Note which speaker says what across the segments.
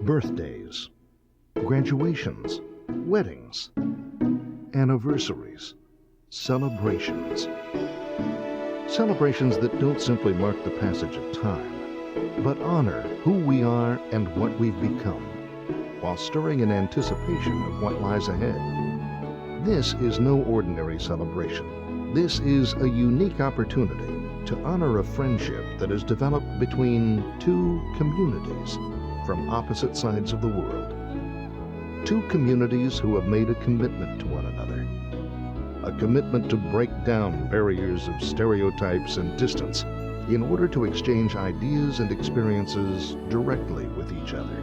Speaker 1: Birthdays, graduations, weddings, anniversaries, celebrations. Celebrations that don't simply mark the passage of time, but honor who we are and what we've become, while stirring in anticipation of what lies ahead. This is no ordinary celebration. This is a unique opportunity to honor a friendship that has developed between two communities from opposite sides of the world. Two communities who have made a commitment to one another. A commitment to break down barriers of stereotypes and distance in order to exchange ideas and experiences directly with each other.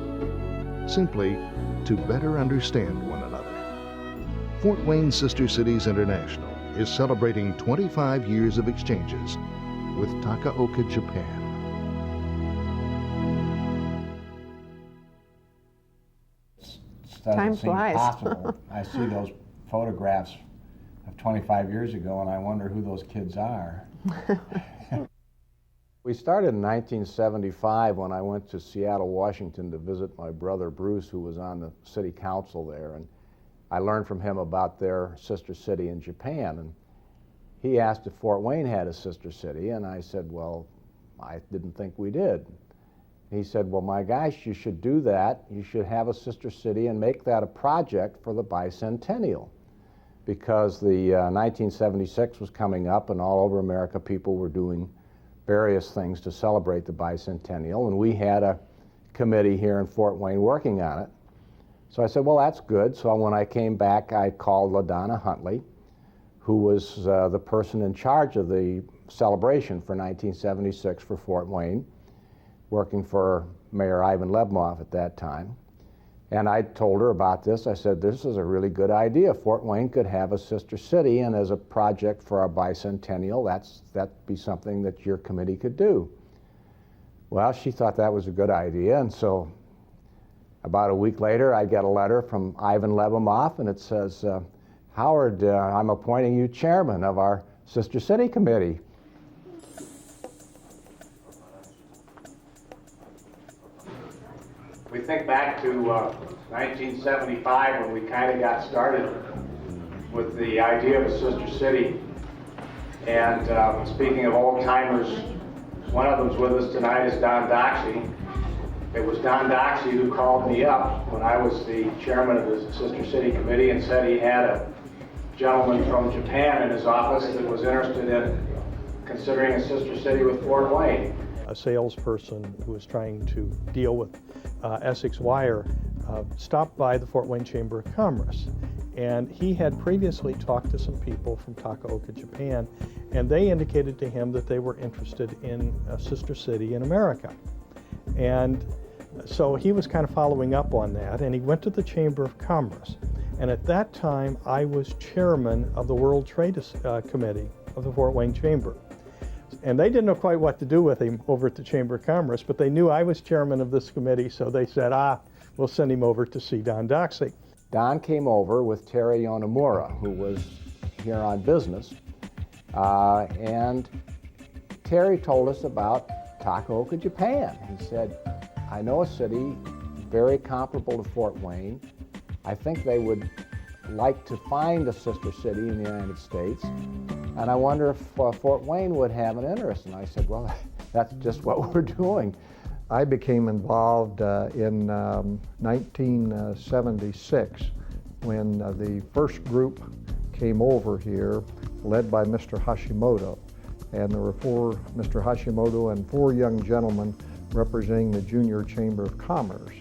Speaker 1: Simply to better understand one another. Fort Wayne Sister Cities International is celebrating 25 years of exchanges with Takaoka, Japan.
Speaker 2: Time flies.
Speaker 3: Possible. I see those photographs of 25 years ago and I wonder who those kids are. We started in 1975 when I went to Seattle, Washington to visit my brother Bruce, who was on the city council there, and I learned from him about their sister city in Japan. And he asked if Fort Wayne had a sister city, and I said, well, I didn't think we did. He said, well, my gosh, you should do that. You should have a sister city and make that a project for the bicentennial, because the 1976 was coming up and all over America people were doing various things to celebrate the bicentennial, and we had a committee here in Fort Wayne working on it. So I said, well, that's good. So when I came back, I called LaDonna Huntley, who was the person in charge of the celebration for 1976 for Fort Wayne, working for Mayor Ivan Lebmoff at that time. And I told her about this. I said, this is a really good idea. Fort Wayne could have a sister city, and as a project for our bicentennial, that'd be something that your committee could do. Well, she thought that was a good idea, and so about a week later, I get a letter from Ivan Lebmoff, and it says, Howard, I'm appointing you chairman of our sister city committee. We think back to 1975 when we kind of got started with the idea of a sister city. And speaking of old timers, one of them's with us tonight is Don Doxey. It was Don Doxey who called me up when I was the chairman of the Sister City Committee and said he had a gentleman from Japan in his office that was interested in considering a sister city with Fort Wayne.
Speaker 4: A salesperson who was trying to deal with Essex Wire stopped by the Fort Wayne Chamber of Commerce, and he had previously talked to some people from Takaoka, Japan, and they indicated to him that they were interested in a sister city in America. And so he was kind of following up on that, and he went to the Chamber of Commerce. And at that time, I was chairman of the World Trade Committee of the Fort Wayne Chamber. And they didn't know quite what to do with him over at the Chamber of Commerce, but they knew I was chairman of this committee, so they said, we'll send him over to see Don Doxey. Don came over with Terry Yonemura, who was here on business, and Terry told us about Takaoka, Japan. He said, I know a city very comparable to Fort Wayne. I think they would like to find a sister city in the United States, and I wonder if Fort Wayne would have an interest. And I said, well, that's just what we're doing.
Speaker 5: I became involved in 1976 when the first group came over here, led by Mr. Hashimoto. And there were Mr. Hashimoto and 4 young gentlemen representing the Junior Chamber of Commerce.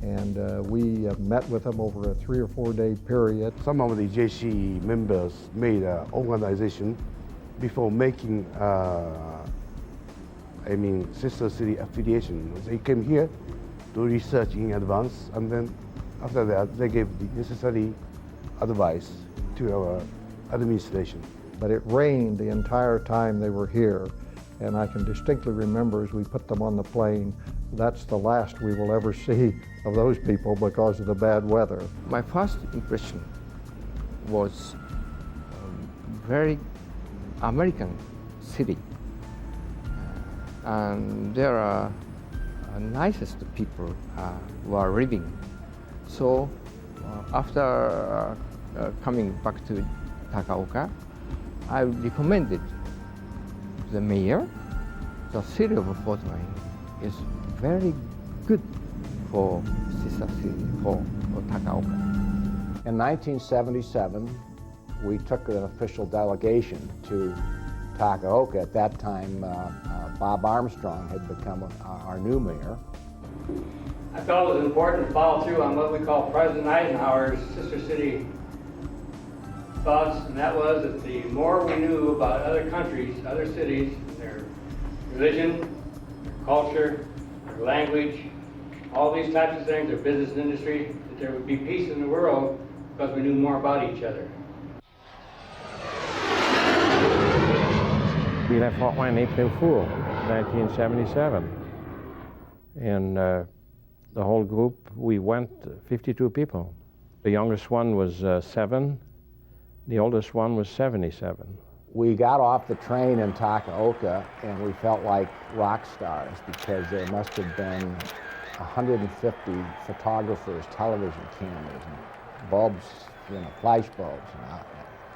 Speaker 5: And we met with them over a 3 or 4 day period.
Speaker 6: Some of the JC members made an organization before making, sister city affiliation. They came here to research in advance, and then after that, they gave the necessary advice to our administration.
Speaker 5: But it rained the entire time they were here, and I can distinctly remember as we put them on the plane, that's the last we will ever see of those people because of the bad weather.
Speaker 7: My first impression was very American city. And there are nicest people were living. So after coming back to Takaoka, I recommended the mayor, the city of Fort Wayne is very good for sister city, for Takaoka.
Speaker 3: In 1977, we took an official delegation to Takaoka. At that time, Bob Armstrong had become our new mayor.
Speaker 2: I felt it was important to follow through on what we call President Eisenhower's sister city thoughts, and that was that the more we knew about other countries, other cities, their religion, their culture, their language, all these types of things, their business and industry, that there would be peace in the world because we knew more about each other.
Speaker 8: We left Fort Wayne April Fool, 1977. And the whole group, we went 52 people. The youngest one was 7. The oldest one was 77.
Speaker 3: We got off the train in Takaoka and we felt like rock stars because there must have been 150 photographers, television cameras, and bulbs, flash bulbs.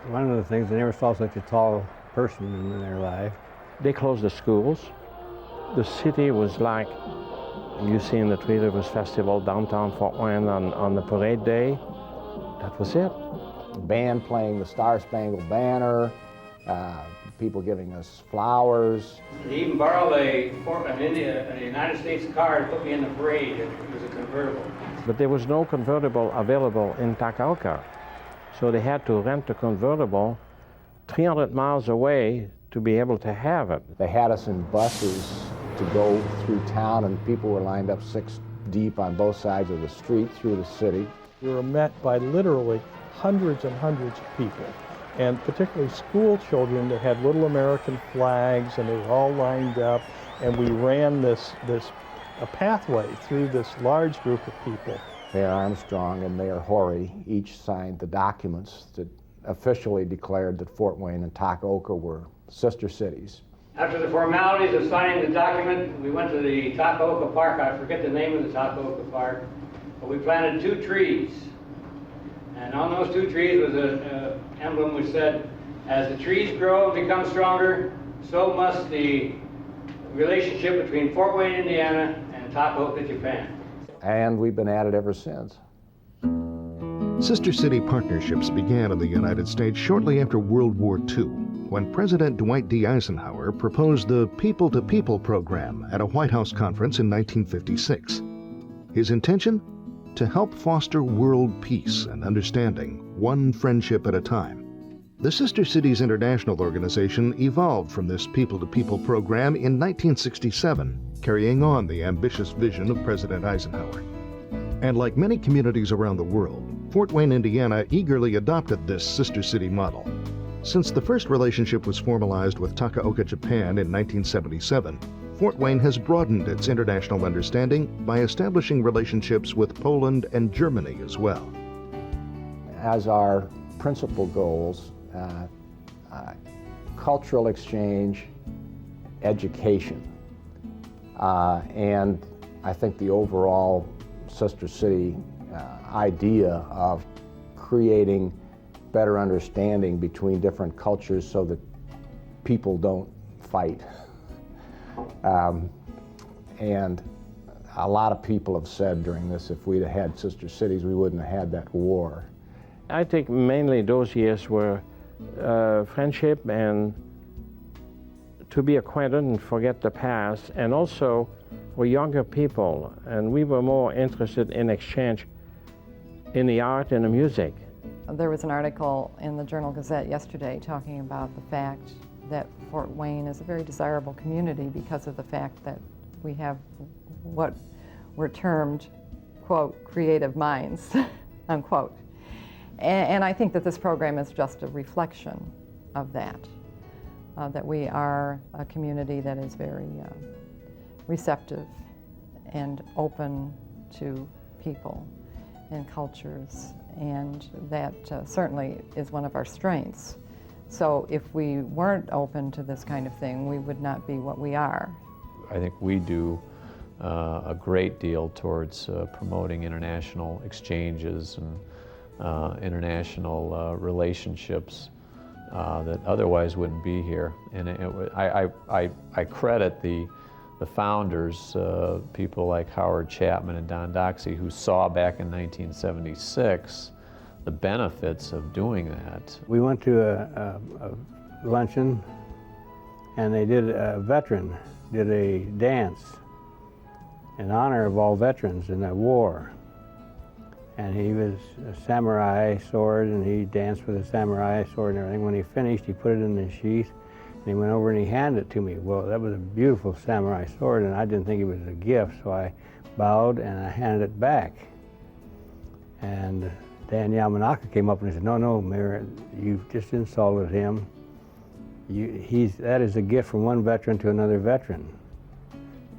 Speaker 9: One of the things, they never saw such a tall person in their life.
Speaker 8: They closed the schools. The city was like, you see in the Three Rivers Festival downtown Fort Wayne on the parade day. That was it.
Speaker 3: Band playing the Star Spangled Banner, people giving us flowers.
Speaker 2: They even borrowed a United States car to put me in the parade. It was a convertible.
Speaker 8: But there was no convertible available in Takaoka. So they had to rent a convertible 300 miles away to be able to have it.
Speaker 3: They had us in buses to go through town, and people were lined up 6 deep on both sides of the street through the city.
Speaker 4: We were met by literally hundreds and hundreds of people, and particularly school children that had little American flags, and they were all lined up, and we ran a pathway through this large group of people.
Speaker 3: Mayor Armstrong and Mayor Horry each signed the documents that officially declared that Fort Wayne and Takaoka were sister cities.
Speaker 2: After the formalities of signing the document, we went to the Takaoka Park. I forget the name of the Takaoka Park, but we planted 2 trees. And on those 2 trees was an emblem which said, as the trees grow and become stronger, so must the relationship between Fort Wayne, Indiana and Takaoka, Japan.
Speaker 3: And we've been at it ever since.
Speaker 1: Sister city partnerships began in the United States shortly after World War II, when President Dwight D. Eisenhower proposed the People-to-People program at a White House conference in 1956. His intention? To help foster world peace and understanding, one friendship at a time. The Sister Cities International Organization evolved from this People-to-People program in 1967, carrying on the ambitious vision of President Eisenhower. And like many communities around the world, Fort Wayne, Indiana eagerly adopted this sister city model. Since the first relationship was formalized with Takaoka, Japan in 1977, Fort Wayne has broadened its international understanding by establishing relationships with Poland and Germany as well.
Speaker 3: As our principal goals, cultural exchange, education, and I think the overall sister city idea of creating better understanding between different cultures so that people don't fight. And a lot of people have said during this, if we'd have had sister cities, we wouldn't have had that war.
Speaker 8: I think mainly those years were friendship and to be acquainted and forget the past, and also for younger people, and we were more interested in exchange in the art and the music.
Speaker 10: There was an article in the Journal-Gazette yesterday talking about the fact that Fort Wayne is a very desirable community because of the fact that we have what were termed, quote, creative minds, unquote. And I think that this program is just a reflection of that, that we are a community that is very receptive and open to people and cultures, and that certainly is one of our strengths. So if we weren't open to this kind of thing, we would not be what we are.
Speaker 11: I think we do a great deal towards promoting international exchanges and international relationships that otherwise wouldn't be here. And I credit the founders, people like Howard Chapman and Don Doxey, who saw back in 1976 the benefits of doing that.
Speaker 9: We went to a luncheon, and they did a veteran did a dance in honor of all veterans in that war. And he was a samurai sword, and he danced with a samurai sword and everything. When he finished, he put it in the sheath, and he went over and he handed it to me. Well, that was a beautiful samurai sword, and I didn't think it was a gift, so I bowed and I handed it back. And Dan Yamanaka came up and he said, "No, Mayor, you've just insulted him. That is a gift from one veteran to another veteran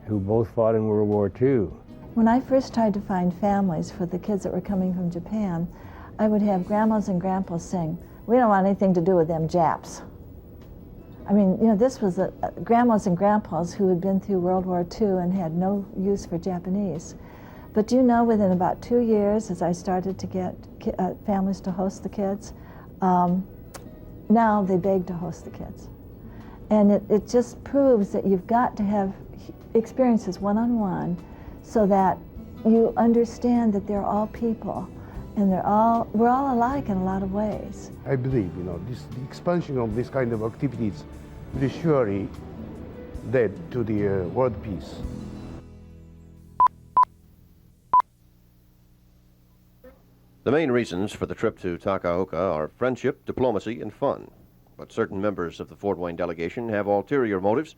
Speaker 9: who both fought in World War II."
Speaker 12: When I first tried to find families for the kids that were coming from Japan, I would have grandmas and grandpas saying, "We don't want anything to do with them Japs." I mean, you know, this was grandmas and grandpas who had been through World War II and had no use for Japanese. But you know, within about 2 years, as I started to get families to host the kids, now they beg to host the kids. And it just proves that you've got to have experiences one-on-one so that you understand that they're all people and we're all alike in a lot of ways.
Speaker 6: I believe, you know, the expansion of this kind of activities will surely lead to the world peace.
Speaker 13: The main reasons for the trip to Takaoka are friendship, diplomacy, and fun. But certain members of the Fort Wayne delegation have ulterior motives.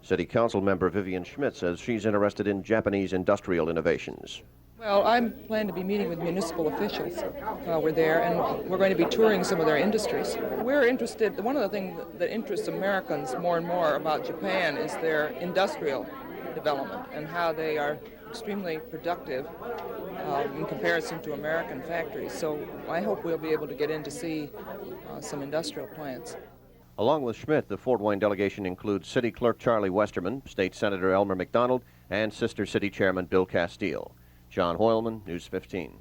Speaker 13: City Council member Vivian Schmidt says she's interested in Japanese industrial innovations.
Speaker 14: Well, I plan to be meeting with municipal officials while we're there, and we're going to be touring some of their industries. We're interested, one of the things that interests Americans more and more about Japan is their industrial development and how they are extremely productive in comparison to American factories. So I hope we'll be able to get in to see some industrial plants.
Speaker 13: Along with Schmidt, the Fort Wayne delegation includes City Clerk Charlie Westerman, State Senator Elmer McDonald, and Sister City Chairman Bill Castile. John Hoylman, News 15.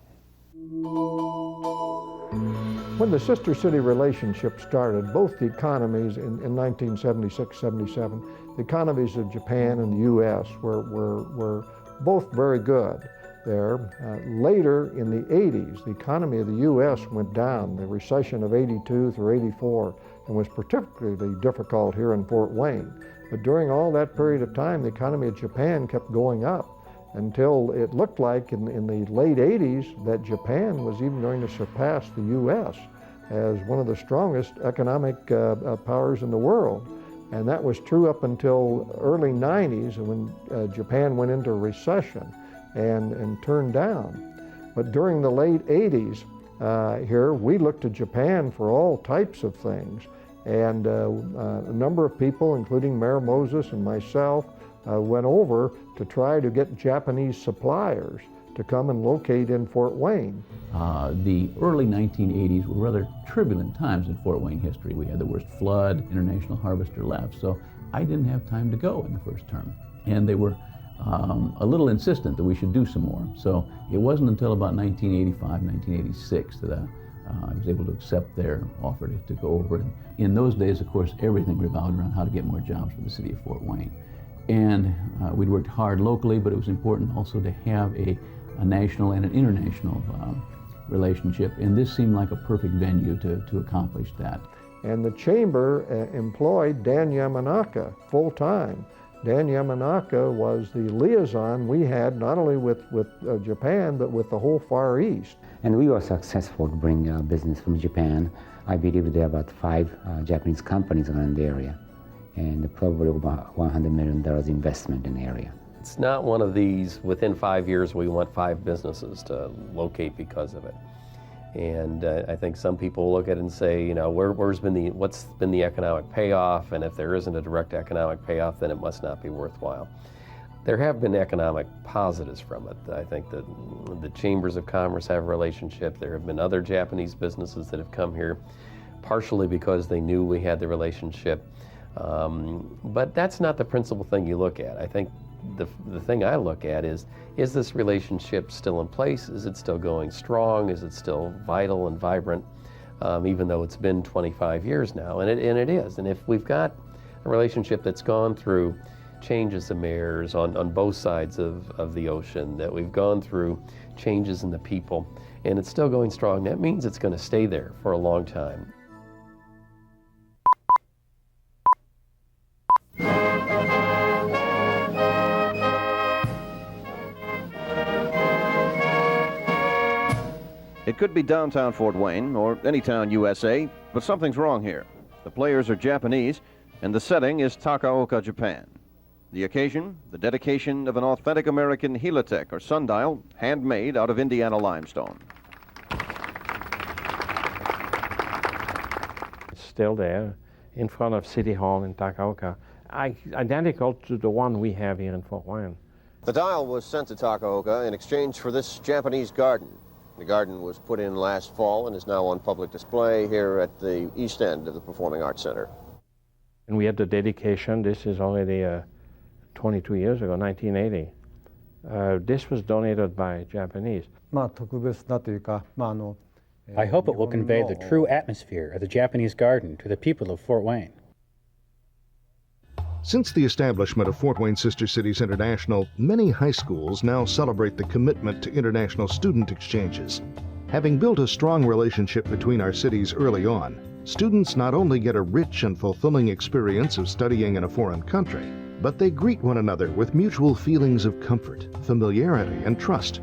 Speaker 5: When the Sister City relationship started, both the economies in 1976-77, the economies of Japan and the U.S. were both very good there. Later in the 80s, the economy of the U.S. went down, the recession of 82 through 84, and was particularly difficult here in Fort Wayne. But during all that period of time, the economy of Japan kept going up until it looked like in the late 80s that Japan was even going to surpass the U.S. as one of the strongest economic powers in the world. And that was true up until early 90s when Japan went into recession and turned down. But during the late 80s here, we looked to Japan for all types of things. And a number of people, including Mayor Moses and myself, went over to try to get Japanese suppliers to come and locate in Fort Wayne.
Speaker 15: The early 1980s were rather turbulent times in Fort Wayne history. We had the worst flood, International Harvester left, so I didn't have time to go in the first term. And they were a little insistent that we should do some more. So it wasn't until about 1985, 1986 that I was able to accept their offer to go over. And in those days, of course, everything revolved around how to get more jobs for the city of Fort Wayne. And we'd worked hard locally, but it was important also to have a national and an international relationship, and this seemed like a perfect venue to accomplish that.
Speaker 5: And the chamber employed Dan Yamanaka full-time. Dan Yamanaka was the liaison we had not only with Japan, but with the whole Far East.
Speaker 16: And we were successful to bring business from Japan. I believe there are about 5 Japanese companies around the area, and probably about $100 million investment in the area.
Speaker 17: It's not one of these, within 5 years, we want 5 businesses to locate because of it. And I think some people look at it and say, you know, what's been the economic payoff? And if there isn't a direct economic payoff, then it must not be worthwhile. There have been economic positives from it. I think that the chambers of commerce have a relationship. There have been other Japanese businesses that have come here, partially because they knew we had the relationship. But that's not the principal thing you look at. I think the thing I look at is this relationship still in place? Is it still going strong? Is it still vital and vibrant, even though it's been 25 years now? And it is. And if we've got a relationship that's gone through changes of mayors on both sides of the ocean, that we've gone through changes in the people, and it's still going strong, that means it's going to stay there for a long time.
Speaker 13: It could be downtown Fort Wayne or any town USA, but something's wrong here. The players are Japanese, and the setting is Takaoka, Japan. The occasion, the dedication of an authentic American helitech or sundial, handmade out of Indiana limestone.
Speaker 8: It's still there in front of City Hall in Takaoka, identical to the one we have here in Fort Wayne.
Speaker 13: The dial was sent to Takaoka in exchange for this Japanese garden. The garden was put in last fall and is now on public display here at the east end of the Performing Arts Center.
Speaker 8: And we had the dedication. This is already 22 years ago, 1980. This was donated by Japanese.
Speaker 18: I hope it will convey the true atmosphere of the Japanese garden to the people of Fort Wayne.
Speaker 1: Since the establishment of Fort Wayne Sister Cities International, many high schools now celebrate the commitment to international student exchanges. Having built a strong relationship between our cities early on, students not only get a rich and fulfilling experience of studying in a foreign country, but they greet one another with mutual feelings of comfort, familiarity, and trust,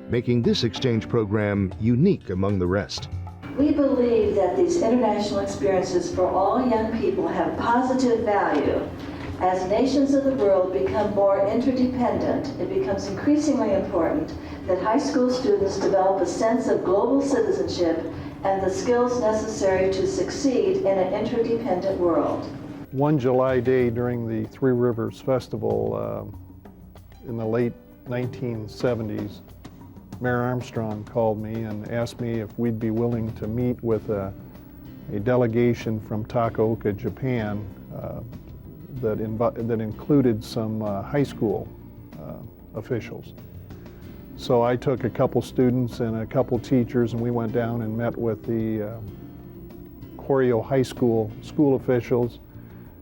Speaker 1: making this exchange program unique among the rest.
Speaker 12: We believe that these international experiences for all young people have positive value. As nations of the world become more interdependent, it becomes increasingly important that high school students develop a sense of global citizenship and the skills necessary to succeed in an interdependent world.
Speaker 5: One July day during the Three Rivers Festival in the late 1970s, Mayor Armstrong called me and asked me if we'd be willing to meet with a delegation from Takaoka, Japan, that included some high school officials. So I took a couple students and a couple teachers, and we went down and met with the Koryo High School officials,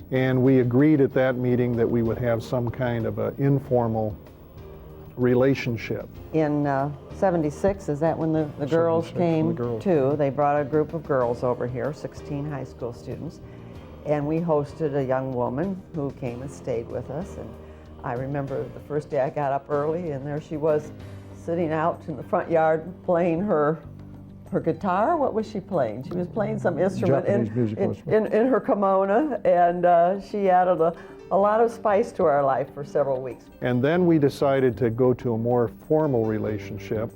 Speaker 5: and we agreed at that meeting that we would have some kind of an informal relationship.
Speaker 19: In 76, is that when the girls came too? They brought a group of girls over here, 16 high school students, and we hosted a young woman who came and stayed with us. And I remember the first day I got up early, and there she was sitting out in the front yard playing her guitar. What was she playing? She was playing some instrument in her kimono, and she added a lot of spice to our life for several weeks.
Speaker 5: And then we decided to go to a more formal relationship.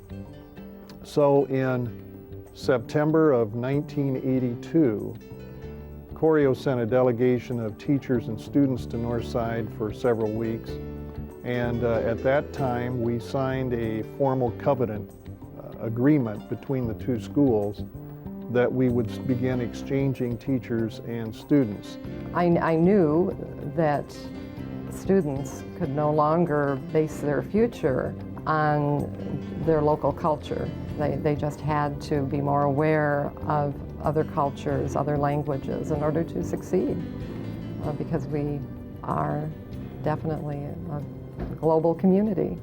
Speaker 5: So in September of 1982, Koryo sent a delegation of teachers and students to Northside for several weeks. And at that time, we signed a formal covenant agreement between the two schools that we would begin exchanging teachers and students.
Speaker 10: I knew that students could no longer base their future on their local culture. They just had to be more aware of other cultures, other languages in order to succeed, because we are definitely a global community.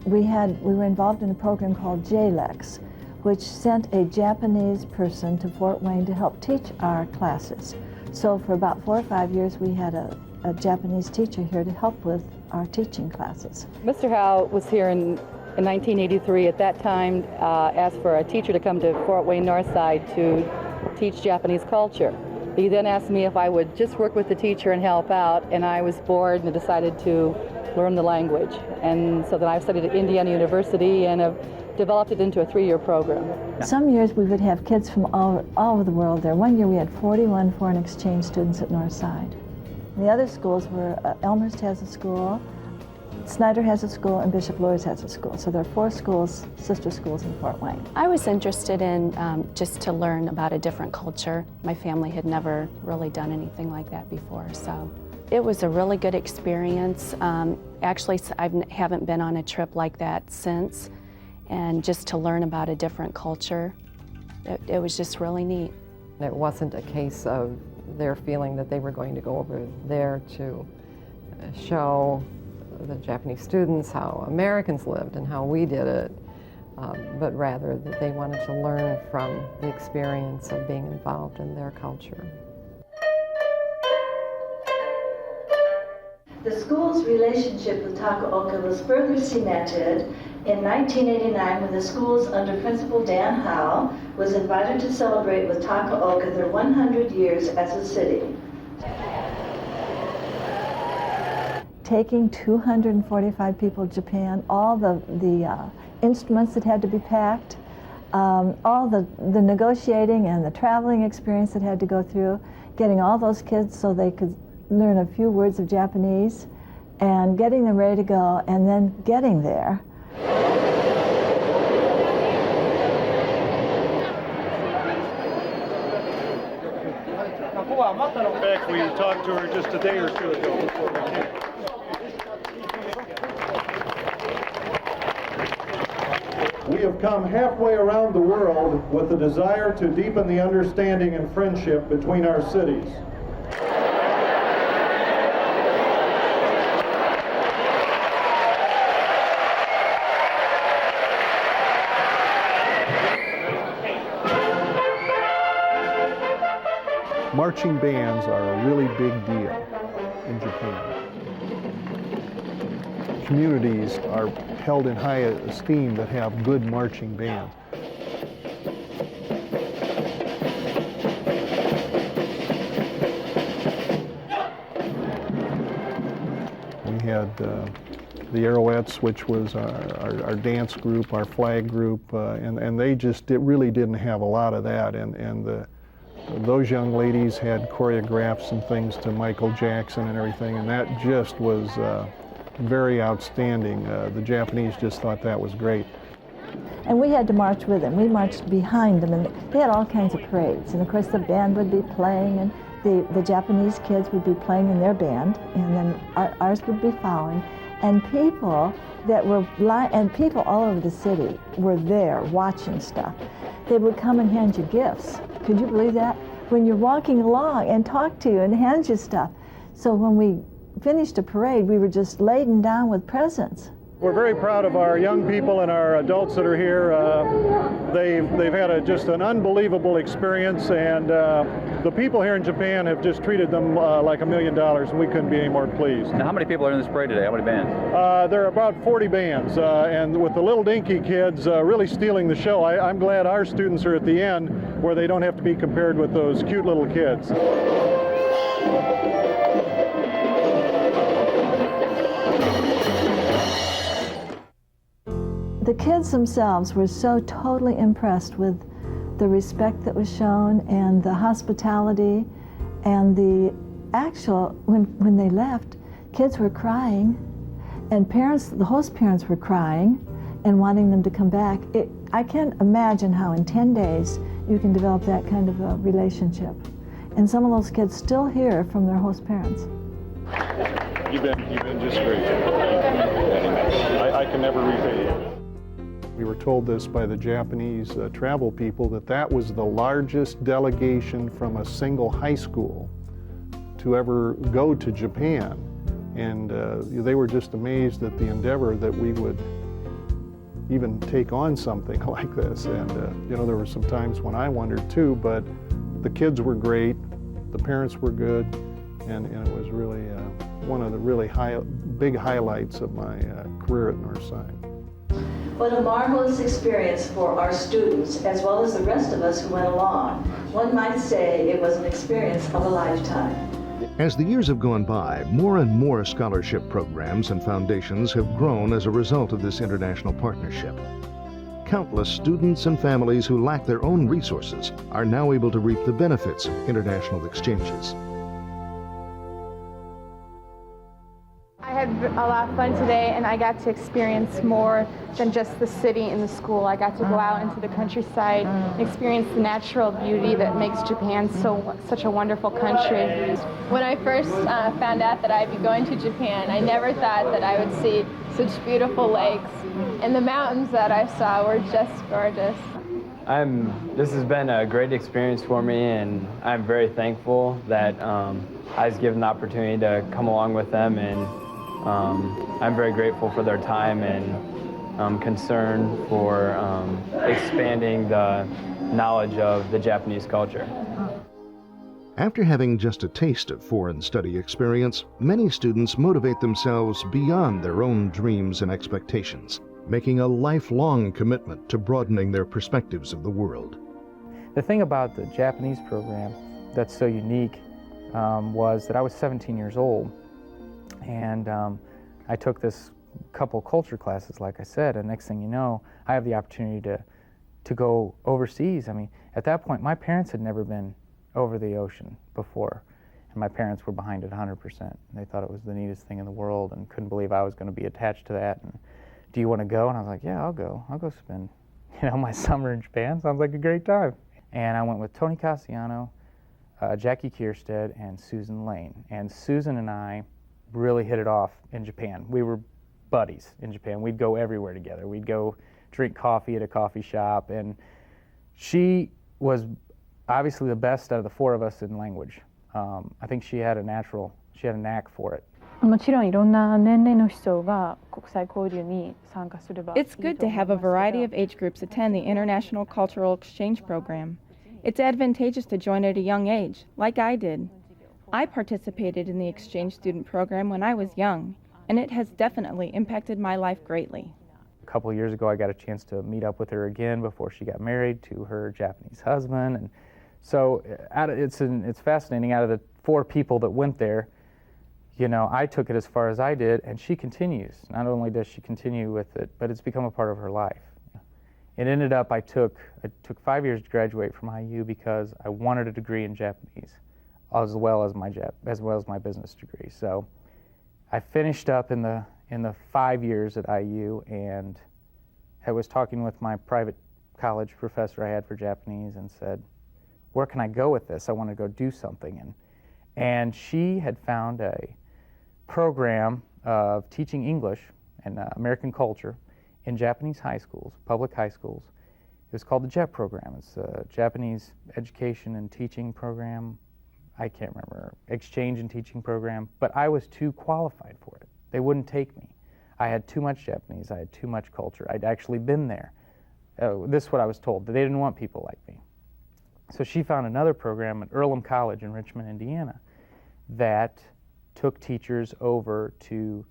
Speaker 12: We were involved in a program called JLEX, which sent a Japanese person to Fort Wayne to help teach our classes. So for about 4 or 5 years, we had a Japanese teacher here to help with our teaching classes.
Speaker 20: Mr. Howe was here in 1983. At that time, asked for a teacher to come to Fort Wayne Northside to teach Japanese culture. He then asked me if I would just work with the teacher and help out, and I was bored and decided to learn the language. And so then I studied at Indiana University and have developed it into a 3-year program.
Speaker 12: Some years we would have kids from all over the world there. One year we had 41 foreign exchange students at Northside. The other schools were Elmhurst has a school, Snyder has a school, and Bishop Luers has a school. So there are 4 schools, sister schools in Fort Wayne.
Speaker 21: I was interested in just to learn about a different culture. My family had never really done anything like that before, so It was a really good experience. Actually, I haven't been on a trip like that since, and just to learn about a different culture, it was just really neat.
Speaker 10: It wasn't a case of their feeling that they were going to go over there to show the Japanese students how Americans lived and how we did it, but rather that they wanted to learn from the experience of being involved in their culture.
Speaker 12: The school's relationship with Takaoka was further cemented in 1989 when the schools under Principal Dan Howe was invited to celebrate with Takaoka their 100 years as a city. Taking 245 people to Japan, all the instruments that had to be packed, all the negotiating and the traveling experience that had to go through, getting all those kids so they could learn a few words of Japanese, and getting them ready to go, and then getting there.
Speaker 4: In fact, we talked to her just a day or two ago before we came.
Speaker 7: We have come halfway around the world with the desire to deepen the understanding and friendship between our cities.
Speaker 5: Marching bands are a really big deal in Japan. Communities are held in high esteem that have good marching bands. We had the Arrowettes, which was our dance group, our flag group, and they just really didn't have a lot of that. Those young ladies had choreographs and things to Michael Jackson and everything, and that just was very outstanding. The Japanese just thought that was great.
Speaker 12: And we had to march with them. We marched behind them, and they had all kinds of parades. And of course the band would be playing, and the Japanese kids would be playing in their band, and then ours would be following. And people people all over the city were there watching stuff. They would come and hand you gifts. Could you believe that? When you're walking along and talk to you and hand you stuff. So when we finished a parade, we were just laden down with presents.
Speaker 7: We're very proud of our young people and our adults that are here. They've had just an unbelievable experience, and the people here in Japan have just treated them like $1 million, and we couldn't be any more pleased.
Speaker 22: Now, how many people are in this parade today? How many bands?
Speaker 7: There are about 40 bands, and with the little dinky kids really stealing the show, I'm glad our students are at the end where they don't have to be compared with those cute little kids.
Speaker 12: The kids themselves were so totally impressed with the respect that was shown and the hospitality, and the actual, when they left, kids were crying, and the host parents were crying and wanting them to come back. I can't imagine how in 10 days you can develop that kind of a relationship. And some of those kids still hear from their host parents.
Speaker 7: You've been just great. I can never repay you.
Speaker 5: We were told this by the Japanese travel people, that was the largest delegation from a single high school to ever go to Japan. And they were just amazed at the endeavor that we would even take on something like this. And there were some times when I wondered too, but the kids were great, the parents were good, and it was really one of the really big highlights of my career at Northside.
Speaker 12: What a marvelous experience for our students, as well as the rest of us who went along. One might say it was an experience of a lifetime.
Speaker 1: As the years have gone by, more and more scholarship programs and foundations have grown as a result of this international partnership. Countless students and families who lack their own resources are now able to reap the benefits of international exchanges.
Speaker 23: I had
Speaker 2: a lot of fun today, and I got to experience more than just the city and the school. I got to go out into the countryside and experience the natural beauty that makes Japan such a wonderful country.
Speaker 3: When I first found out that I'd be going to Japan, I never thought that I would see such beautiful lakes, and the mountains that I saw were just gorgeous.
Speaker 23: This has been a great experience for me, and I'm very thankful that I was given the opportunity to come along with them, and I'm very grateful for their time and concern for expanding the knowledge of the Japanese culture.
Speaker 1: After having just a taste of foreign study experience, many students motivate themselves beyond their own dreams and expectations, making a lifelong commitment to broadening their perspectives of the world.
Speaker 24: The thing about the Japanese program that's so unique was that I was 17 years old, and I took this couple culture classes, like I said, and next thing you know, I have the opportunity to go overseas. I mean, at that point, my parents had never been over the ocean before, and my parents were behind it 100%. They thought it was the neatest thing in the world and couldn't believe I was going to be attached to that. And do you want to go? And I was like, yeah, I'll go spend, my summer in Japan. Sounds like a great time. And I went with Tony Cassiano, Jackie Kierstead, and Susan Lane. And Susan and I really hit it off in Japan. We were buddies in Japan. We'd go everywhere together. We'd go drink coffee at a coffee shop, and she was obviously the best out of the four of us in language. I think she had a knack for it.
Speaker 3: It's good to have a variety of age groups attend the International Cultural Exchange Program. It's advantageous to join at a young age, like I did. I participated in the exchange student program when I was young, and it has definitely impacted my life greatly.
Speaker 24: A couple of years ago, I got a chance to meet up with her again before she got married to her Japanese husband, and so it's fascinating. Out of the four people that went there, I took it as far as I did, and she continues. Not only does she continue with it, but it's become a part of her life. It ended up, I took 5 years to graduate from IU because I wanted a degree in Japanese, as well as my business degree. So I finished up in the 5 years at IU, and I was talking with my private college professor I had for Japanese and said, where can I go with this? I want to go do something. And she had found a program of teaching English and American culture in Japanese high schools, public high schools. It was called the JET program. It's a Japanese education and teaching program. I can't remember, exchange and teaching program, but I was too qualified for it. They wouldn't take me. I had too much Japanese, I had too much culture. I'd actually been there. This is what I was told, that they didn't want people like me. So she found another program at Earlham College in Richmond, Indiana, that took teachers over to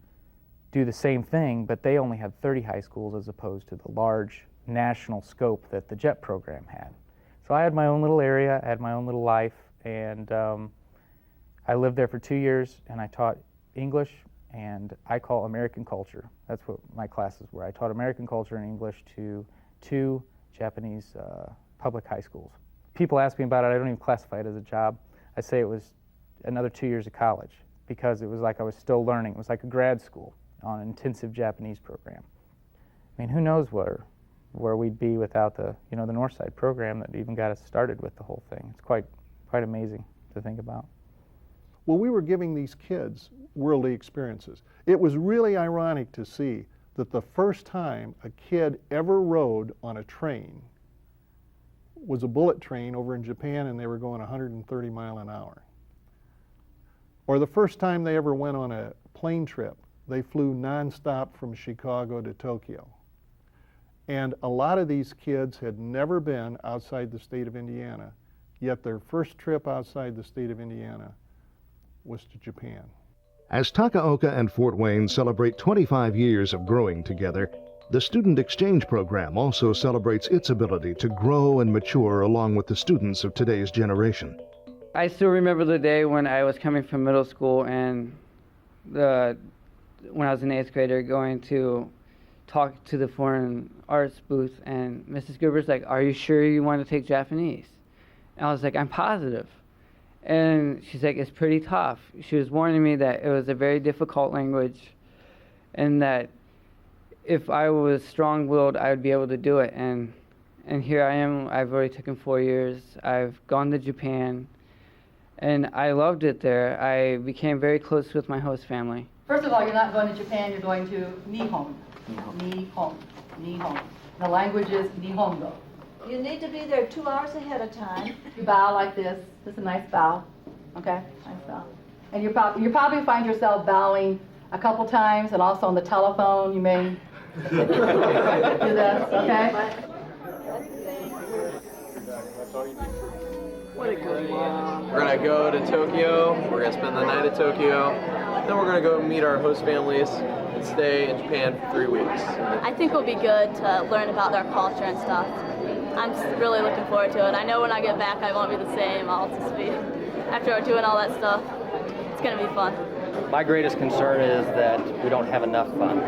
Speaker 24: do the same thing, but they only had 30 high schools as opposed to the large national scope that the JET program had. So I had my own little area, I had my own little life, and I lived there for 2 years, and I taught English, and I call American culture. That's what my classes were. I taught American culture and English to 2 Japanese public high schools. People ask me about it, I don't even classify it as a job. I say it was another 2 years of college, because it was like I was still learning. It was like a grad school on an intensive Japanese program. I mean, who knows where we'd be without the Northside program that even got us started with the whole thing. It's quite amazing to think about.
Speaker 7: Well, we were giving these kids worldly experiences. It was really ironic to see that the first time a kid ever rode on a train was a bullet train over in Japan, and they were going 130 miles an hour. Or the first time they ever went on a plane trip, they flew nonstop from Chicago to Tokyo. And a lot of these kids had never been outside the state of Indiana, yet their first trip outside the state of Indiana was to Japan.
Speaker 1: As Takaoka and Fort Wayne celebrate 25 years of growing together, the Student Exchange Program also celebrates its ability to grow and mature along with the students of today's generation.
Speaker 25: I still remember the day when I was coming from middle school and when I was an 8th grader going to talk to the foreign arts booth, and Mrs. Gruber's like, "Are you sure you want to take Japanese?" And I was like, "I'm positive." And she's like, "It's pretty tough." She was warning me that it was a very difficult language and that if I was strong-willed, I would be able to do it. And here I am. I've already taken 4 years. I've gone to Japan, and I loved it there. I became very close with my host family.
Speaker 20: First of all, you're not going to Japan, you're going to Nihon. Nihon. Nihon. The language is Nihongo.
Speaker 12: You need to be there 2 hours ahead of time.
Speaker 20: You bow like this. This is a nice bow. Okay? Nice bow. And you probably find yourself bowing a couple times, and also on the telephone you may do this, okay?
Speaker 6: We're gonna go to Tokyo, we're gonna spend the night at Tokyo, then we're gonna go meet our host families and stay in Japan for 3 weeks.
Speaker 9: I think it'll be good to learn about their culture and stuff. I'm just really looking forward to it. I know when I get back I won't be the same. I'll just be, after doing all that stuff, it's gonna be fun.
Speaker 11: My greatest concern is that we don't have enough fun.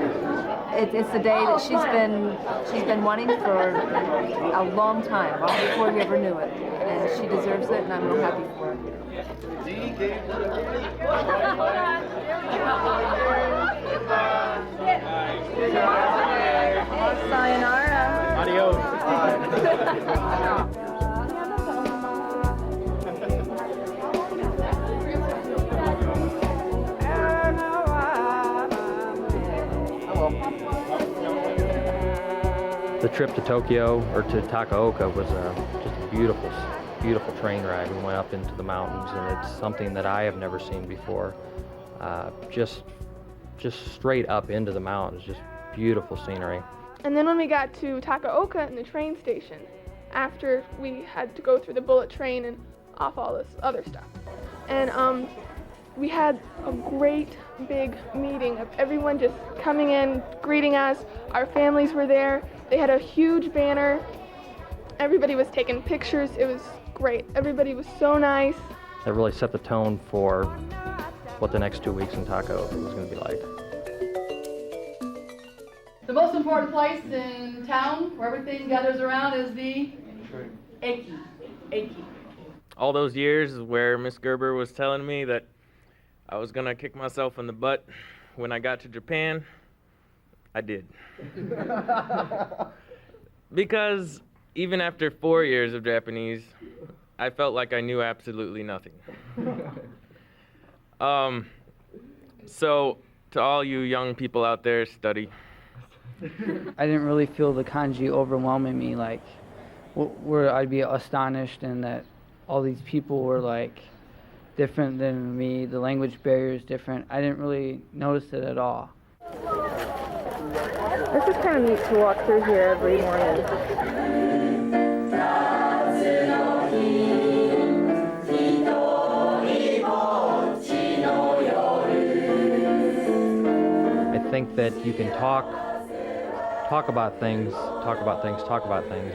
Speaker 14: It's the day that she's been wanting for a long time, long before you ever knew it. And she deserves it, and I'm real happy for her.
Speaker 12: Sayonara.
Speaker 11: Adios.
Speaker 15: The trip to Tokyo, or to Takaoka, was just a beautiful train ride. We went up into the mountains, and it's something that I have never seen before. Just straight up into the mountains, just beautiful scenery.
Speaker 26: And then when we got to Takaoka in the train station, after we had to go through the bullet train and off all this other stuff, and we had a great big meeting of everyone just coming in, greeting us. Our families were there. They had a huge banner. Everybody was taking pictures. It was great. Everybody was so nice.
Speaker 15: That really set the tone for what the next 2 weeks in Takaoka was going to be like.
Speaker 20: The most important place in town where everything gathers around is the Eki. Eki.
Speaker 27: All those years where Miss Gerber was telling me that I was gonna kick myself in the butt when I got to Japan, I did. Because even after 4 years of Japanese, I felt like I knew absolutely nothing. So to all you young people out there, study.
Speaker 25: I didn't really feel the kanji overwhelming me, like where I'd be astonished and that all these people were like different than me, the language barrier is different. I didn't really notice it at all.
Speaker 26: It's just kind of neat to walk through here every morning.
Speaker 15: I think that you can talk about things,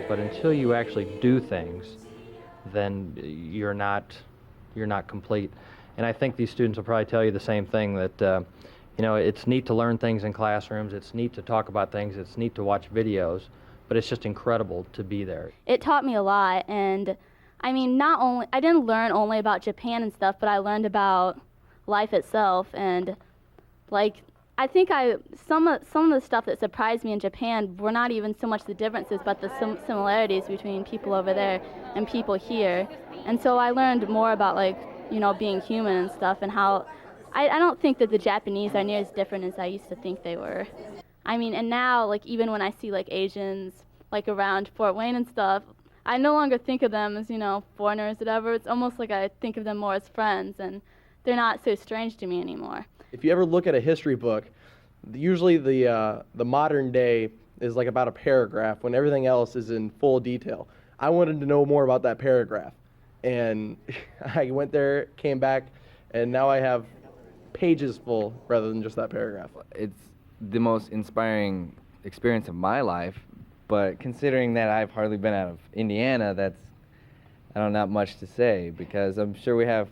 Speaker 15: but until you actually do things, then you're not complete. And I think these students will probably tell you the same thing, that it's neat to learn things in classrooms, it's neat to talk about things, it's neat to watch videos, but it's just incredible to be there.
Speaker 9: It taught me a lot, and I mean, I didn't learn only about Japan and stuff, but I learned about life itself, and like, I think some of the stuff that surprised me in Japan were not even so much the differences, but the similarities between people over there and people here. And so I learned more about, like, being human and stuff, and how I don't think that the Japanese are near as different as I used to think they were. I mean, and now, like, even when I see, like, Asians, like, around Fort Wayne and stuff, I no longer think of them as, foreigners, whatever. It's almost like I think of them more as friends, and they're not so strange to me anymore.
Speaker 6: If you ever look at a history book, usually the modern day is like about a paragraph when everything else is in full detail. I wanted to know more about that paragraph, and I went there, came back, and now I have pages full rather than just that paragraph.
Speaker 28: It's the most inspiring experience of my life, but considering that I've hardly been out of Indiana, not much to say, because I'm sure we have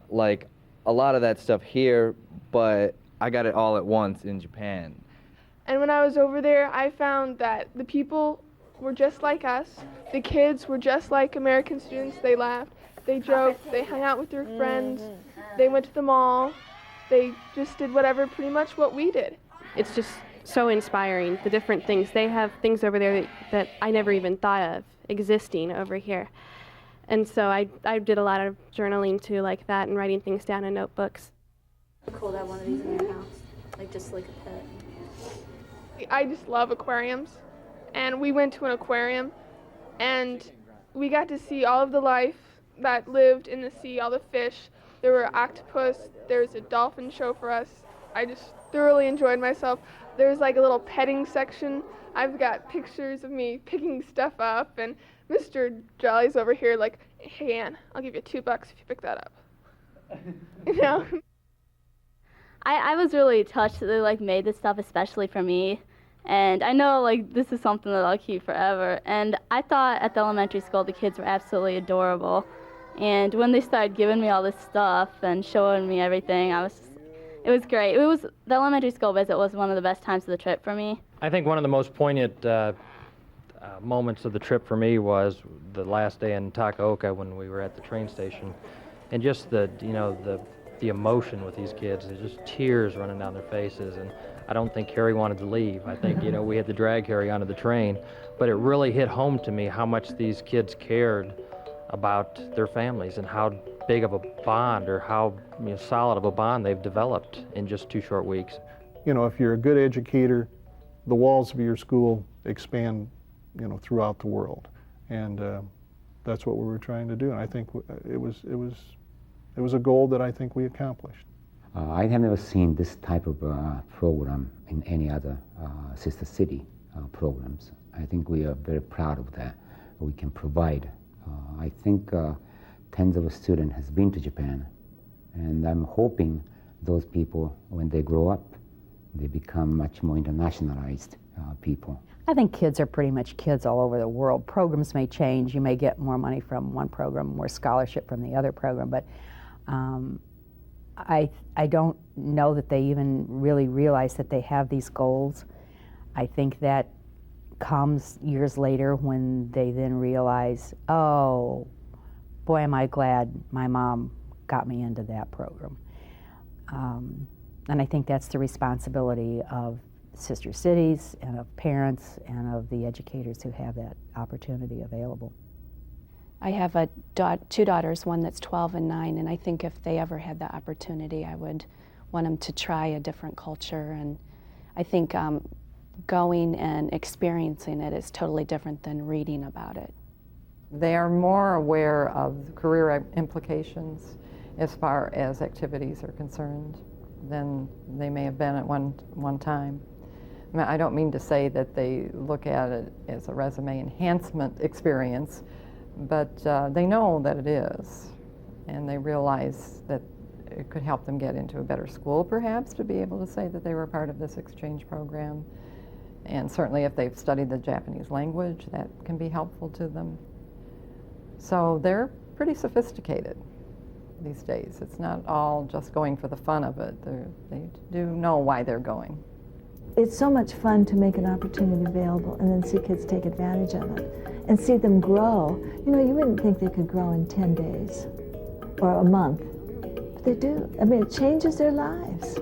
Speaker 28: like a lot of that stuff here, but I got it all at once in Japan.
Speaker 26: And when I was over there, I found that the people were just like us. The kids were just like American students. They laughed, they joked, they hung out with their friends, they went to the mall, they just did pretty much what we did.
Speaker 8: it's just so inspiring, the different things. They have things over there that I never even thought of existing over here. And so I did a lot of journaling too, like that, and writing things down in notebooks.
Speaker 9: Cool to have one of these in your house, like just like a pet.
Speaker 26: I just love aquariums, and we went to an aquarium, and we got to see all of the life that lived in the sea, all the fish. There were octopus, there was a dolphin show for us. I just thoroughly enjoyed myself. There's like a little petting section. I've got pictures of me picking stuff up, and Mr. Jolly's over here like, hey Ann, I'll give you $2 if you pick that up. You know?
Speaker 9: I was really touched that they like made this stuff especially for me. And I know like this is something that I'll keep forever. And I thought at the elementary school the kids were absolutely adorable. And when they started giving me all this stuff and showing me everything, it was great. The elementary school visit was one of the best times of the trip for me.
Speaker 15: I think one of the most poignant moments of the trip for me was the last day in Takaoka when we were at the train station, and just the emotion with these kids. There's just tears running down their faces, and I don't think Harry wanted to leave. I think we had to drag Harry onto the train, but it really hit home to me how much these kids cared about their families and how big of a bond, or how solid of a bond they've developed in just 2 short weeks.
Speaker 7: If you're a good educator, the walls of your school expand, throughout the world, and that's what we were trying to do. And I think it was a goal that I think we accomplished.
Speaker 10: I have never seen this type of program in any other sister city programs. I think we are very proud of that. We can provide. I think tens of students has been to Japan, and I'm hoping those people, when they grow up, they become much more internationalized people.
Speaker 13: I think kids are pretty much kids all over the world. Programs may change. You may get more money from one program, more scholarship from the other program, but I don't know that they even really realize that they have these goals. I think that comes years later when they then realize, oh, boy, am I glad my mom got me into that program. And I think that's the responsibility of sister cities and of parents and of the educators who have that opportunity available.
Speaker 8: I have 2 daughters, one that's 12 and 9, and I think if they ever had the opportunity, I would want them to try a different culture. And I think going and experiencing it is totally different than reading about it.
Speaker 16: They are more aware of career implications as far as activities are concerned than they may have been at one time. I don't mean to say that they look at it as a resume enhancement experience, but they know that it is, and they realize that it could help them get into a better school, perhaps, to be able to say that they were part of this exchange program. And certainly if they've studied the Japanese language, that can be helpful to them. So they're pretty sophisticated these days. It's not all just going for the fun of it. They do know why they're going.
Speaker 12: It's so much fun to make an opportunity available and then see kids take advantage of it and see them grow. You wouldn't think they could grow in 10 days or a month, but they do. It changes their lives.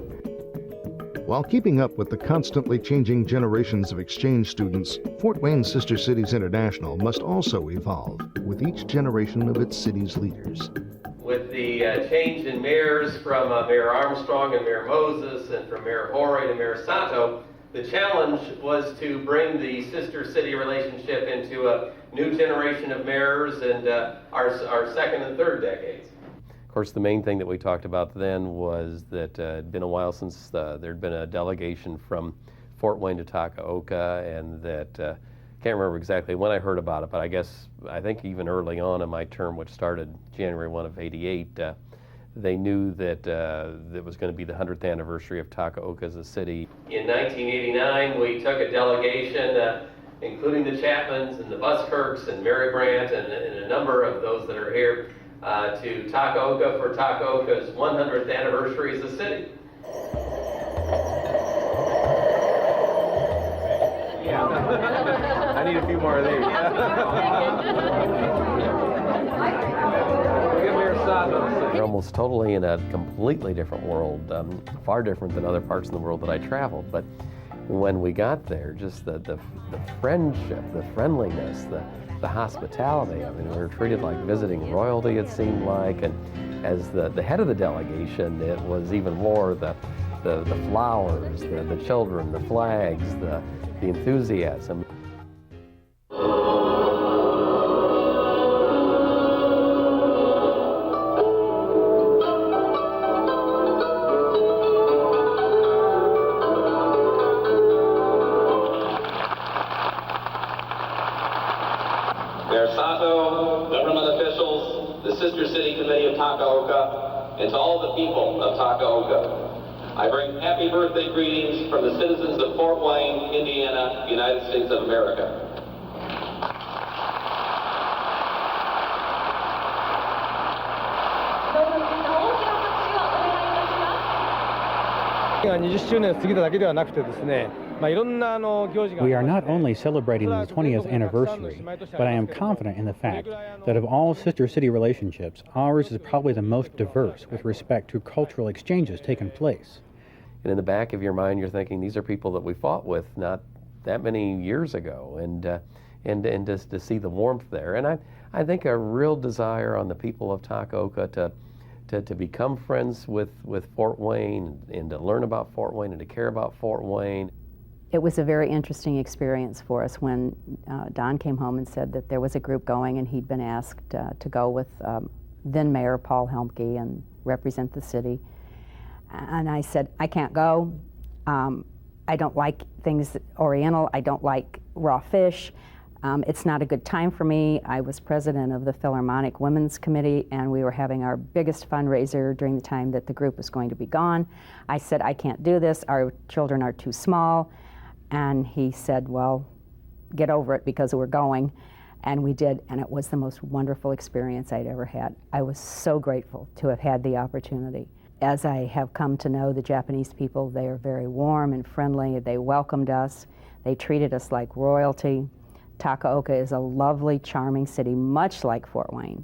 Speaker 1: While keeping up with the constantly changing generations of exchange students, Fort Wayne Sister Cities International must also evolve with each generation of its city's leaders.
Speaker 17: With the change in mayors from Mayor Armstrong and Mayor Moses, and from Mayor Horay to Mayor Sato, the challenge was to bring the sister city relationship into a new generation of mayors and our second and third decades.
Speaker 18: Of course, the main thing that we talked about then was that it had been a while since there'd been a delegation from Fort Wayne to Takaoka, and that can't remember exactly when I heard about it, but I think even early on in my term, which started January 1 of '88, they knew that it was going to be the 100th anniversary of Takaoka as a city.
Speaker 17: In 1989, we took a delegation, including the Chapmans and the Buskirks and Mary Brandt and a number of those that are here, to Takaoka for Takaoka's 100th anniversary as a city.
Speaker 18: I need a few more of these. Give Mayor You're almost totally in a completely different world, far different than other parts of the world that I traveled. But when we got there, just the friendship, the friendliness, the hospitality. I mean, we were treated like visiting royalty, it seemed like. And as the head of the delegation, it was even more the flowers, the children, the flags, the enthusiasm.
Speaker 17: Mayor Sato, government officials, the Sister City Committee of Takaoka, and to all the people of Takaoka, I bring happy birthday greetings from the citizens of Fort Wayne, Indiana, United States of America.
Speaker 2: We are not only celebrating the 20th anniversary, but I am confident in the fact that of all sister city relationships, ours is probably the most diverse with respect to cultural exchanges taking place.
Speaker 18: And in the back of your mind, you're thinking, these are people that we fought with not that many years ago, and just to see the warmth there. And I think a real desire on the people of Takaoka to become friends with Fort Wayne and to learn about Fort Wayne and to care about Fort Wayne.
Speaker 13: It was a very interesting experience for us when Don came home and said that there was a group going and he'd been asked to go with then Mayor Paul Helmke and represent the city. And I said, I can't go. I don't like things Oriental. I don't like raw fish. It's not a good time for me. I was president of the Philharmonic Women's Committee, and we were having our biggest fundraiser during the time that the group was going to be gone. I said, I can't do this. Our children are too small. And he said, well, get over it because we're going. And we did, and it was the most wonderful experience I'd ever had. I was so grateful to have had the opportunity. As I have come to know the Japanese people, they are very warm and friendly. They welcomed us. They treated us like royalty. Takaoka is a lovely, charming city, much like Fort Wayne.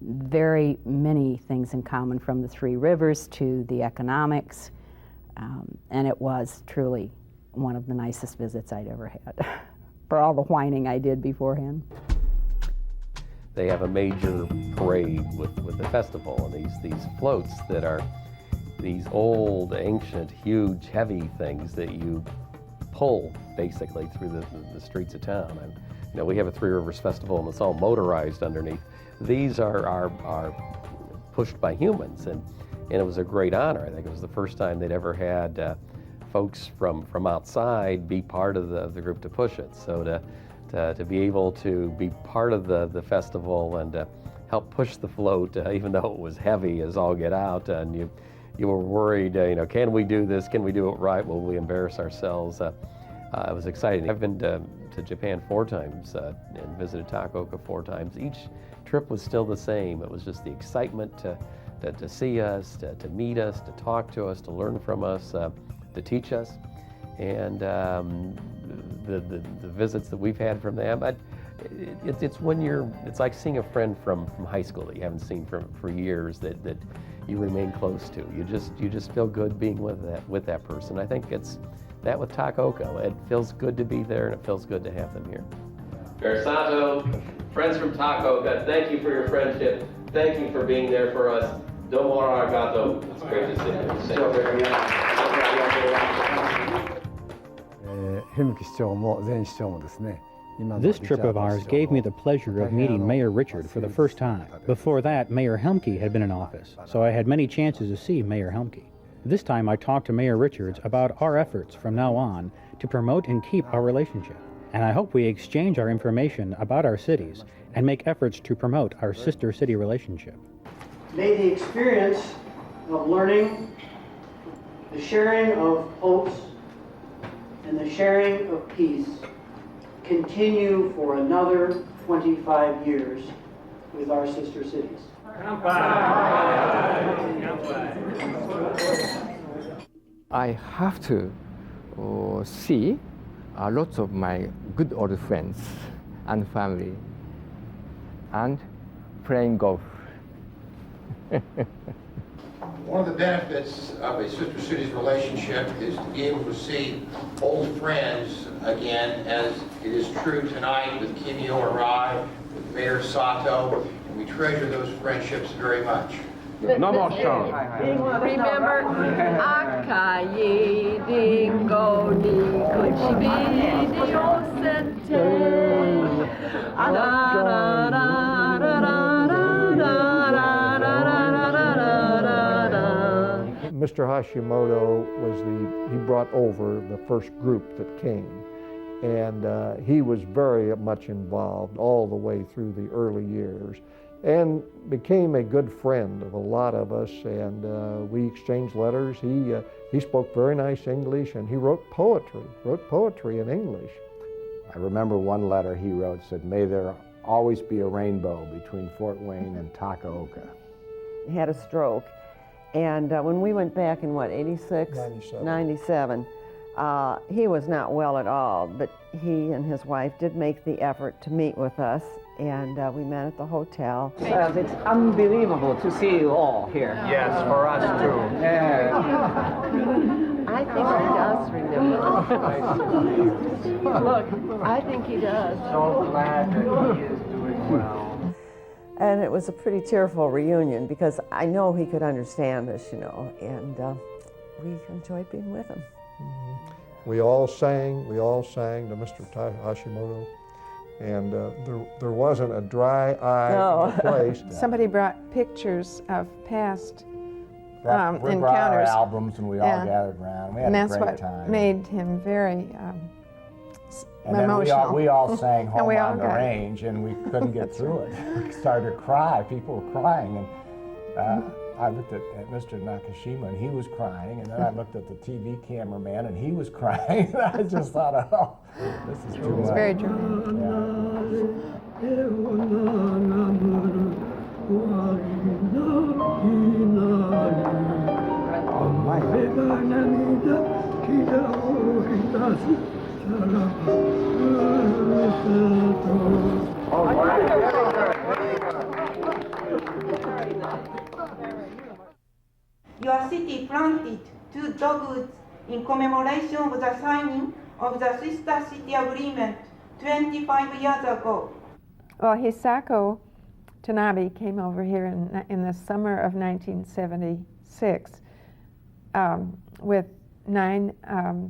Speaker 13: Very many things in common, from the Three Rivers to the economics. And it was truly one of the nicest visits I'd ever had, for all the whining I did beforehand.
Speaker 18: They have a major parade with the festival, and these floats that are these old, ancient, huge, heavy things that you pull basically through the streets of town. And you know, we have a Three Rivers Festival, and it's all motorized underneath. These are pushed by humans, and it was a great honor. I think it was the first time they'd ever had folks from outside be part of the group to push it. So to be able to be part of the festival and to help push the float, even though it was heavy as all get out, and you were worried, can we do this? Can we do it right? Will we embarrass ourselves? It was exciting. I've been to Japan 4 times and visited Takaoka 4 times. Each trip was still the same. It was just the excitement to see us, to meet us, to talk to us, to learn from us, to teach us. And the visits that we've had from them, it's like seeing a friend from high school that you haven't seen for years that you remain close to. You just feel good being with that person. I think it's that with Takaoka. It feels good to be there, and it feels good to have them here.
Speaker 17: Mayor Sato, friends from Takaoka, thank you for your friendship. Thank you for being there for us. Domo arigato. It's great to see you.
Speaker 2: This trip of ours gave me the pleasure of meeting Mayor Richard for the first time. Before that, Mayor Helmke had been in office, so I had many chances to see Mayor Helmke. This time I talked to Mayor Richards about our efforts from now on to promote and keep our relationship. And I hope we exchange our information about our cities and make efforts to promote our sister city relationship.
Speaker 3: May the experience of learning, the sharing of hopes, and the sharing of peace continue for another 25 years with our sister cities.
Speaker 4: I have to see lots of my good old friends and family and playing golf.
Speaker 5: One of the benefits of a sister cities relationship is to be able to see old friends again, as it is true tonight with Kimio Arai, with Mayor Sato, and we treasure those friendships very much.
Speaker 11: Namaskar.
Speaker 14: Remember, Akaye Dingo Ni Kuchibi Diosente.
Speaker 7: Mr. Hashimoto he brought over the first group that came. And he was very much involved all the way through the early years and became a good friend of a lot of us, and we exchanged letters. He spoke very nice English, and he wrote poetry in English.
Speaker 19: I remember one letter he wrote said, "May there always be a rainbow between Fort Wayne and Takaoka."
Speaker 21: He had a stroke, and when we went back in, what, 86? 97, he was not well at all, but he and his wife did make the effort to meet with us, and we met at the hotel.
Speaker 22: It's unbelievable to see you all here.
Speaker 11: Yes, for us too.
Speaker 14: I think he does remember. Look, I think he does.
Speaker 22: So glad that he is doing well.
Speaker 21: And it was a pretty tearful reunion because I know he could understand us, you know, and we enjoyed being with him.
Speaker 7: We all sang to Mr. Hashimoto, and there wasn't a dry eye in the place.
Speaker 23: Somebody brought pictures of past
Speaker 19: We brought our
Speaker 23: encounters.
Speaker 19: albums, and we all gathered around. We had
Speaker 23: And
Speaker 19: a
Speaker 23: that's
Speaker 19: great
Speaker 23: what
Speaker 19: time.
Speaker 23: made him very
Speaker 19: And then
Speaker 23: emotional.
Speaker 19: we all sang
Speaker 23: And
Speaker 19: Home
Speaker 23: we all
Speaker 19: on the
Speaker 23: got it.
Speaker 19: Range, and we couldn't get through it. We started to cry. People were crying, and I looked at Mr. Nakashima, and he was crying, and then I looked at the TV cameraman, and he was crying. I just thought, oh, this is too much.
Speaker 23: It's very dramatic.
Speaker 24: Your city planted 2 dogwoods in commemoration of the signing of the Sister City Agreement 25 years ago.
Speaker 23: Well, Hisako Tanabe came over here in the summer of 1976 with 9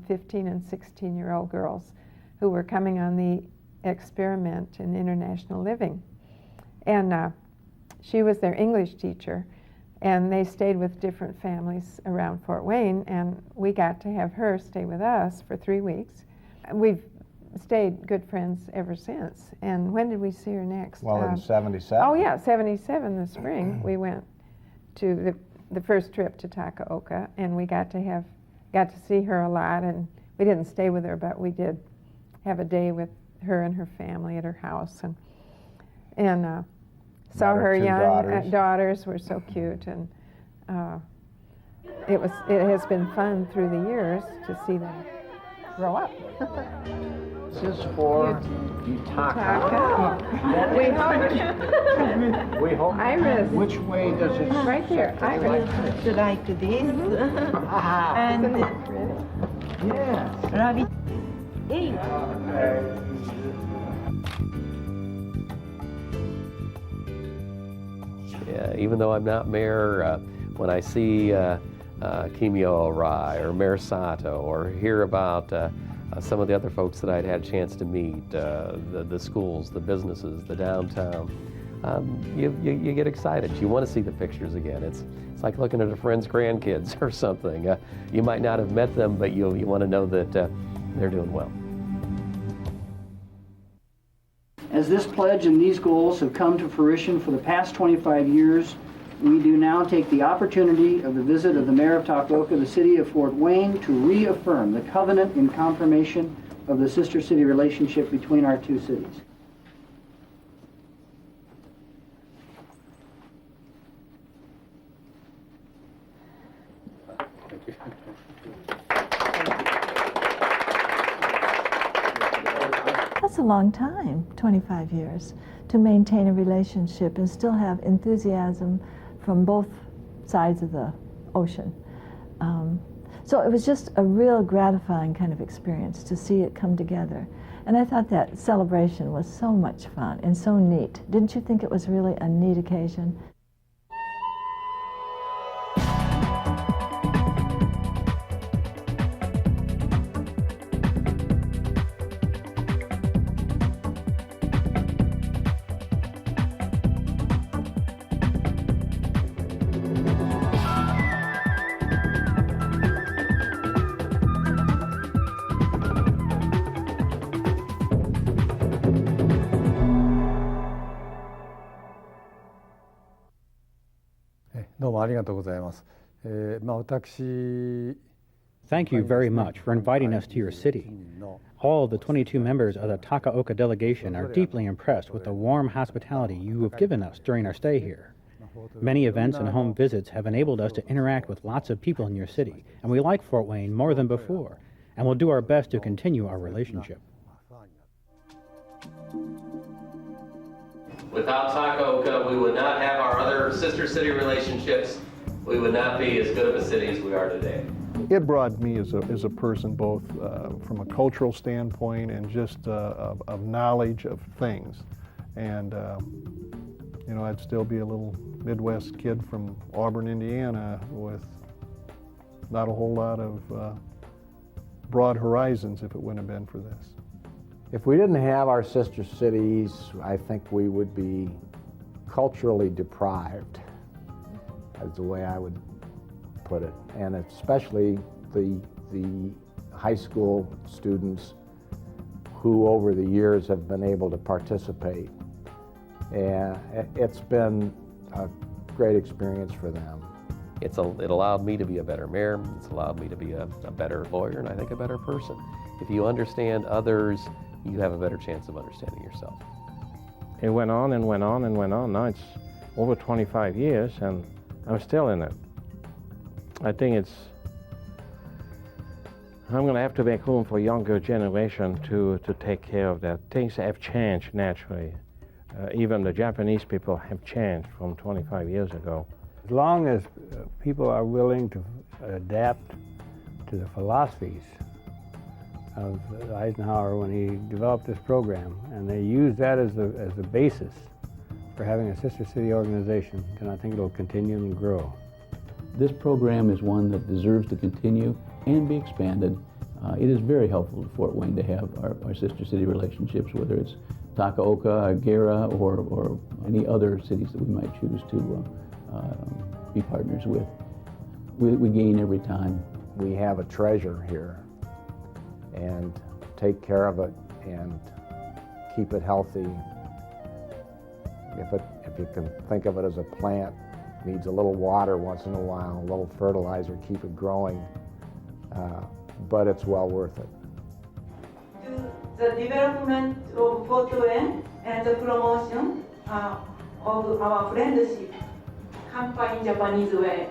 Speaker 23: 15 and 16-year-old girls who were coming on the experiment in international living. And she was their English teacher, and they stayed with different families around Fort Wayne, and we got to have her stay with us for 3 weeks. We've stayed good friends ever since. And when did we see her next?
Speaker 19: Well, in 77.
Speaker 23: Oh yeah, 77, the spring, we went to the first trip to Takaoka, and we got to see her a lot, and we didn't stay with her, but we did have a day with her and her family at her house, and saw her young daughters were so cute, and it has been fun through the years to see them grow up.
Speaker 22: This is for Utaka.
Speaker 24: We hope. Iris.
Speaker 22: Which way does it?
Speaker 24: Right here. Iris. Like this. And
Speaker 22: yes.
Speaker 24: rabbit. Hey.
Speaker 18: Yeah, even though I'm not mayor, when I see Kimio Arai or Mayor Sato, or hear about some of the other folks that I'd had a chance to meet, the schools, the businesses, the downtown, you get excited. You want to see the pictures again. It's like looking at a friend's grandkids or something. You might not have met them, but you want to know that they're doing well.
Speaker 3: As this pledge and these goals have come to fruition for the past 25 years, we do now take the opportunity of the visit of the Mayor of Takaoka, the City of Fort Wayne, to reaffirm the covenant and confirmation of the sister city relationship between our two cities.
Speaker 12: That's a long time, 25 years, to maintain a relationship and still have enthusiasm from both sides of the ocean. So it was just a real gratifying kind of experience to see it come together. And I thought that celebration was so much fun and so neat. Didn't you think it was really a neat occasion?
Speaker 2: Thank you very much for inviting us to your city. All of the 22 members of the Takaoka delegation are deeply impressed with the warm hospitality you have given us during our stay here. Many events and home visits have enabled us to interact with lots of people in your city, and we like Fort Wayne more than before, and will do our best to continue our relationship.
Speaker 17: Without Takaoka, we would not have our other sister city relationships. We would not be as good of a city as we are today.
Speaker 7: It brought me as a person, both from a cultural standpoint and just of knowledge of things. And you know, I'd still be a little Midwest kid from Auburn, Indiana, with not a whole lot of broad horizons if it wouldn't have been for this.
Speaker 22: If we didn't have our sister cities, I think we would be culturally deprived, is the way I would put it. And especially the high school students who over the years have been able to participate. And it's been a great experience for them.
Speaker 18: It allowed me to be a better mayor. It's allowed me to be a better lawyer, and I think a better person. If you understand others, you have a better chance of understanding yourself.
Speaker 11: It went on and went on and went on. Now it's over 25 years and I'm still in it. I think I'm going to have to make room for younger generation to take care of that. Things have changed naturally. Even the Japanese people have changed from 25 years ago.
Speaker 6: As long as people are willing to adapt to the philosophies of Eisenhower when he developed this program, and they use that as the basis for having a sister city organization, then I think it'll continue and grow.
Speaker 9: This program is one that deserves to continue and be expanded. It is very helpful to Fort Wayne to have our sister city relationships, whether it's Takaoka, Gera, or any other cities that we might choose to be partners with. We gain every time.
Speaker 22: We have a treasure here, and take care of it and keep it healthy. If you can think of it as a plant, needs a little water once in a while, a little fertilizer, keep it growing, but it's well worth it.
Speaker 24: To the development of Fort Wayne and the promotion of our friendship. Kanpai in Japanese way.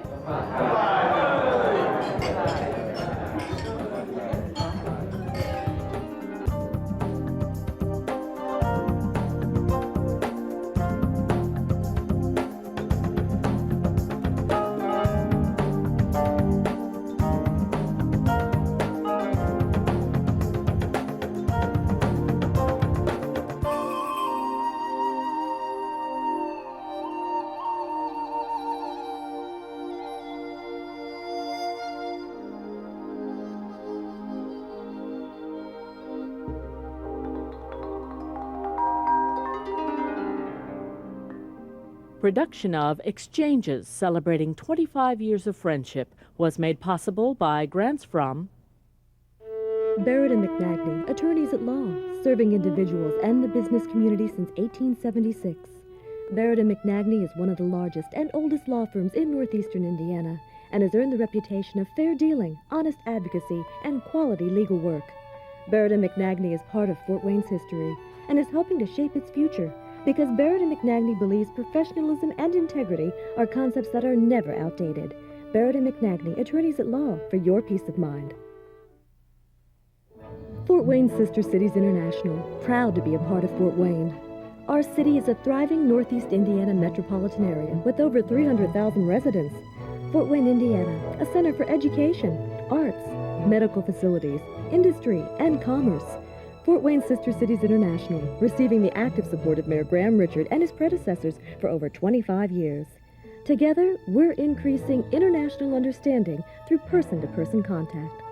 Speaker 15: Production of Exchanges celebrating 25 years of friendship was made possible by grants from
Speaker 20: Barrett and McNagny, attorneys at law, serving individuals and the business community since 1876. Barrett and McNagny is one of the largest and oldest law firms in northeastern Indiana and has earned the reputation of fair dealing, honest advocacy, and quality legal work. Barrett and McNagny is part of Fort Wayne's history and is helping to shape its future, because Barrett and McNagny believes professionalism and integrity are concepts that are never outdated. Barrett and McNagny, attorneys at law, for your peace of mind. Fort Wayne Sister Cities International, proud to be a part of Fort Wayne. Our city is a thriving Northeast Indiana metropolitan area with over 300,000 residents. Fort Wayne, Indiana, a center for education, arts, medical facilities, industry, and commerce. Fort Wayne Sister Cities International, receiving the active support of Mayor Graham Richard and his predecessors for over 25 years. Together, we're increasing international understanding through person-to-person contact.